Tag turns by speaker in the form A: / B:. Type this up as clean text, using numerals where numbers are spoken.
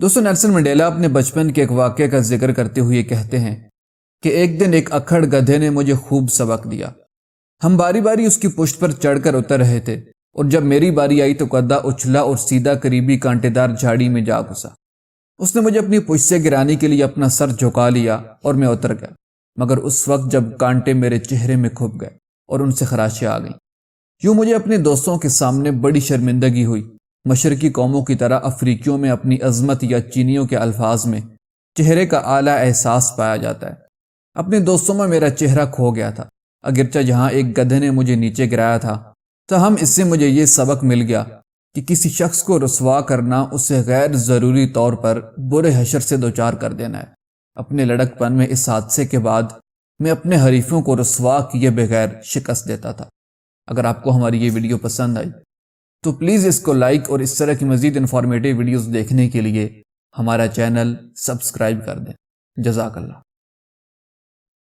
A: دوستو Nelson Mandela اپنے بچپن کے ایک واقعے کا ذکر کرتے ہوئے کہتے ہیں کہ ایک دن ایک اکھڑ گدھے نے مجھے خوب سبق دیا۔ ہم باری باری اس کی پشت پر چڑھ کر اتر رہے تھے اور جب میری باری آئی تو گدھا اچھلا اور سیدھا قریبی کانٹے دار جھاڑی میں جا گھسا۔ اس نے مجھے اپنی پشت سے گرانے کے لیے اپنا سر جھکا لیا اور میں اتر گیا، مگر اس وقت جب کانٹے میرے چہرے میں کھپ گئے اور ان سے خراشیں آ گئیں، یوں مجھے اپنے دوستوں کے سامنے بڑی شرمندگی ہوئی۔ مشرقی قوموں کی طرح افریقیوں میں اپنی عظمت یا چینیوں کے الفاظ میں چہرے کا اعلیٰ احساس پایا جاتا ہے۔ اپنے دوستوں میں میرا چہرہ کھو گیا تھا، اگرچہ جہاں ایک گدھے نے مجھے نیچے گرایا تھا تاہم اس سے مجھے یہ سبق مل گیا کہ کسی شخص کو رسوا کرنا اسے غیر ضروری طور پر برے حشر سے دوچار کر دینا ہے۔ اپنے لڑک پن میں اس حادثے کے بعد میں اپنے حریفوں کو رسوا کیے بغیر شکست دیتا تھا۔ اگر آپ کو ہماری یہ ویڈیو پسند آئی تو پلیز اس کو لائک اور اس طرح کی مزید انفارمیٹیو ویڈیوز دیکھنے کے لیے ہمارا چینل سبسکرائب کر دیں۔ جزاک اللہ۔